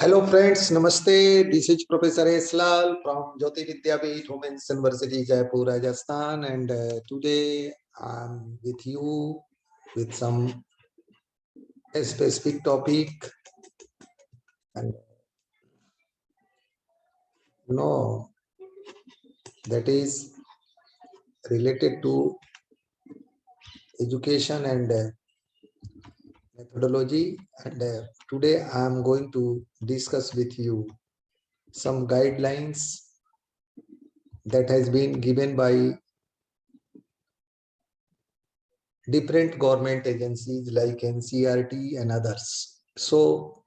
Hello friends, Namaste. This is Professor Eslal from Jyoti Vidyapeeth, Women's University, Jaipur, Rajasthan, and today I'm with you with some specific topic, and that is related to education and methodology. And today I'm going to discuss with you some guidelines that has been given by different government agencies like NCERT and others. So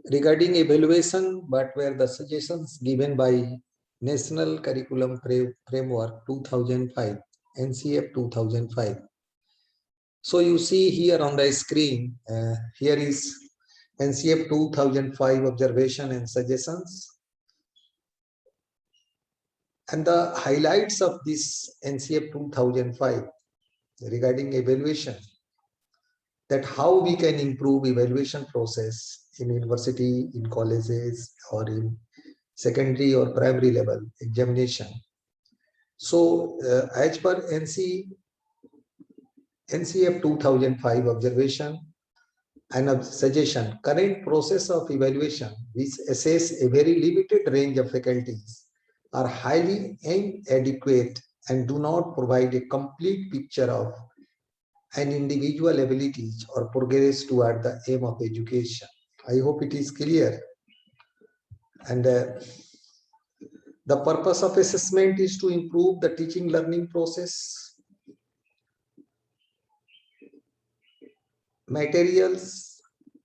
regarding evaluation, what were the suggestions given by National Curriculum Framework 2005, NCF 2005. So you see here on the screen, here is NCF 2005 observation and suggestions. And the highlights of this NCF 2005 regarding evaluation, that how we can improve evaluation process in university, in colleges, or in secondary or primary level examination. So as per NCF 2005 observation and a suggestion, current process of evaluation, which assess a very limited range of faculties, are highly inadequate and do not provide a complete picture of an individual abilities or progress toward the aim of education. I hope it is clear. And the purpose of assessment is to improve the teaching learning process, materials,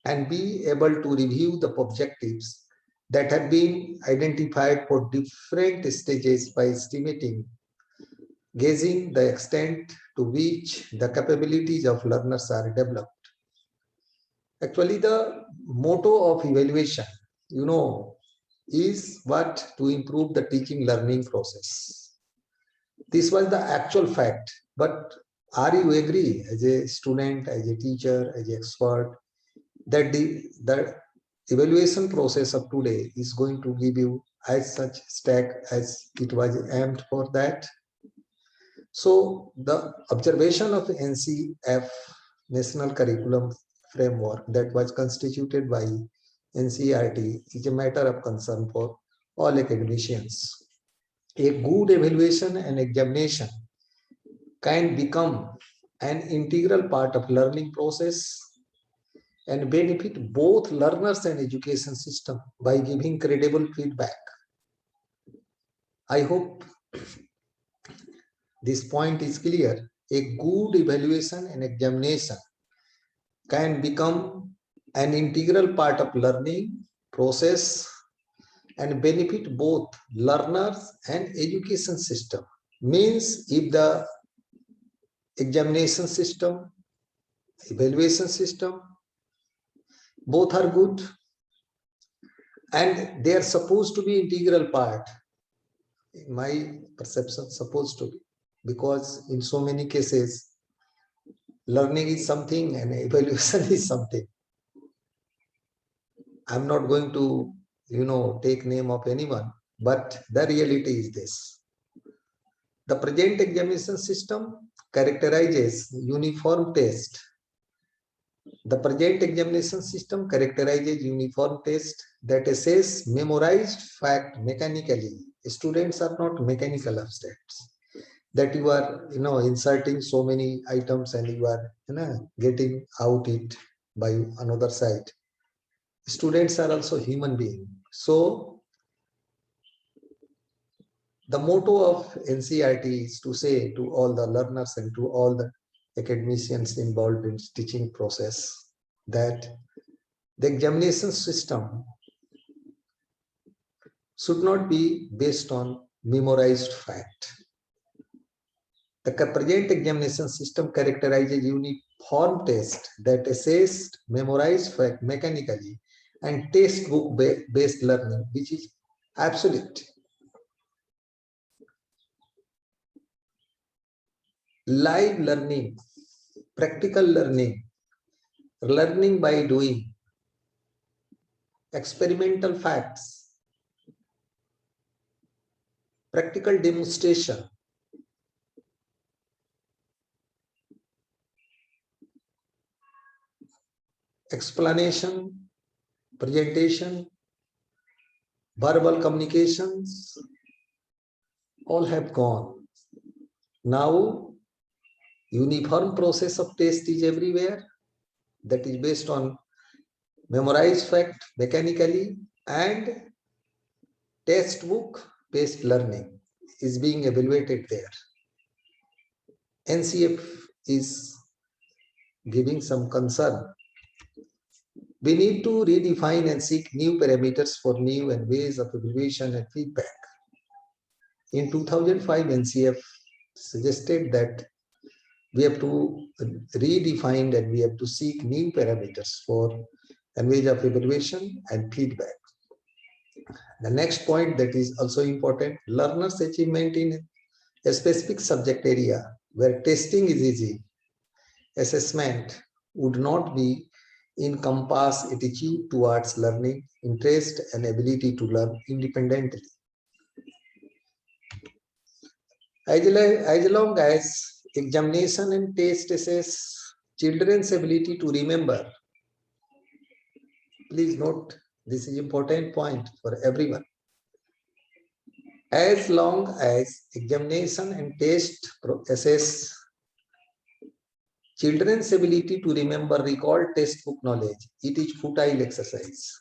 and be able to review the objectives that have been identified for different stages by estimating, gauging the extent to which the capabilities of learners are developed. Actually, the motto of evaluation, is what? To improve the teaching learning process. This was the actual fact. But are you agree as a student, as a teacher, as an expert, that the evaluation process of today is going to give you as such stack as it was aimed for that? So the observation of NCF, National Curriculum Framework, that was constituted by NCERT is a matter of concern for all academicians. A good evaluation and examination can become an integral part of learning process and benefit both learners and education system by giving credible feedback. I hope this point is clear. A good evaluation and examination can become an integral part of learning process and benefit both learners and education system. Means if the examination system, evaluation system, both are good and they are supposed to be integral part, in my perception, supposed to be, because in so many cases learning is something and evaluation is something. I'm not going to take name of anyone, but the reality is this. The present examination system characterizes uniform test. The present examination system characterizes uniform test that assess memorized fact mechanically. Students are not mechanical abstracts. That you are, inserting so many items and you are, getting out it by another side. Students are also human beings. So the motto of NCERT is to say to all the learners and to all the academicians involved in teaching process that the examination system should not be based on memorized fact. The present examination system characterizes uniform test that assessed memorized fact mechanically and textbook based learning, which is absolute. Live learning, practical learning, learning by doing, experimental facts, practical demonstration, explanation, presentation, verbal communications, all have gone. Now, uniform process of test is everywhere. That is based on memorized fact mechanically, and textbook based learning is being evaluated there. NCF is giving some concern. We need to redefine and seek new parameters for new and ways of evaluation and feedback. In 2005, NCF suggested that we have to redefine and we have to seek new parameters for and ways of evaluation and feedback. The next point that is also important, learners' achievement in a specific subject area where testing is easy, assessment would not be encompass attitude towards learning, interest, and ability to learn independently. As long as examination and test assess children's ability to remember, please note this is important point for everyone. As long as examination and test assess children's ability to remember, recall textbook knowledge, it is futile exercise.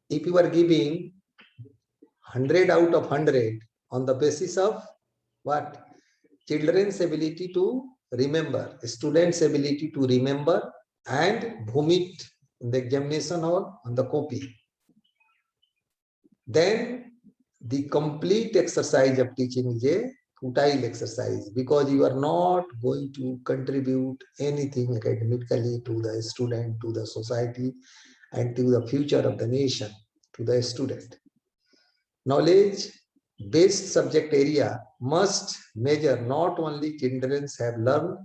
If you are giving 100 out of 100 on the basis of what? Children's ability to remember, students' ability to remember and vomit in the examination or on the copy, then the complete exercise of teaching is a futile exercise, because you are not going to contribute anything academically to the student, to the society, and to the future of the nation, to the student. Knowledge-based subject area must measure not only children have learned,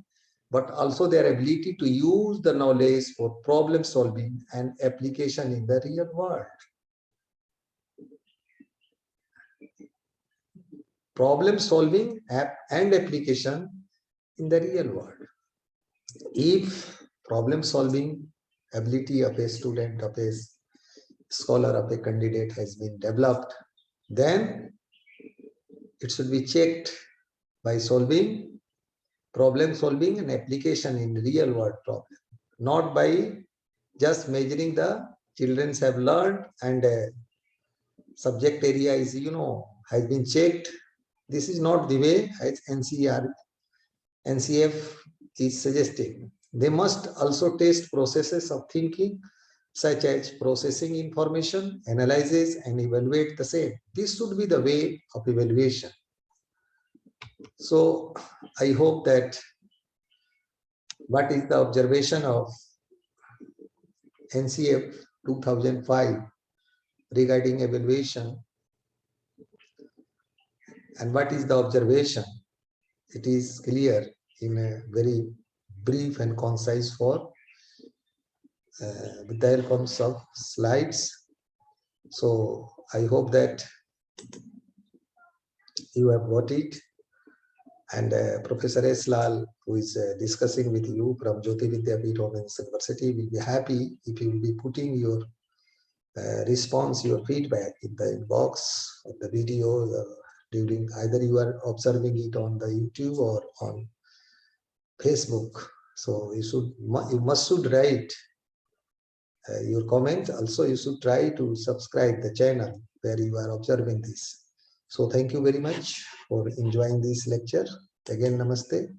but also their ability to use the knowledge for problem solving and application in the real world. Problem solving and application in the real world. If problem solving ability of a student, of a scholar, of a candidate has been developed, then it should be checked by solving, problem solving and application in real world problem, not by just measuring the children have learned and subject area is, has been checked. This is not the way as NCF is suggesting. They must also test processes of thinking, such as processing information, analysis, and evaluate the same. This should be the way of evaluation. So I hope that what is the observation of NCF 2005 regarding evaluation, and what is the observation? It is clear in a very brief and concise form with the help of some slides. So I hope that you have got it. And Professor S. Lal, who is discussing with you from Jyoti Vidyapeeth Women's University, will be happy if you will be putting your response, your feedback in the inbox of the video during either you are observing it on the YouTube or on Facebook. So you must write your comment. Also, you should try to subscribe the channel where you are observing this. So thank you very much for enjoying this lecture. Again, namaste.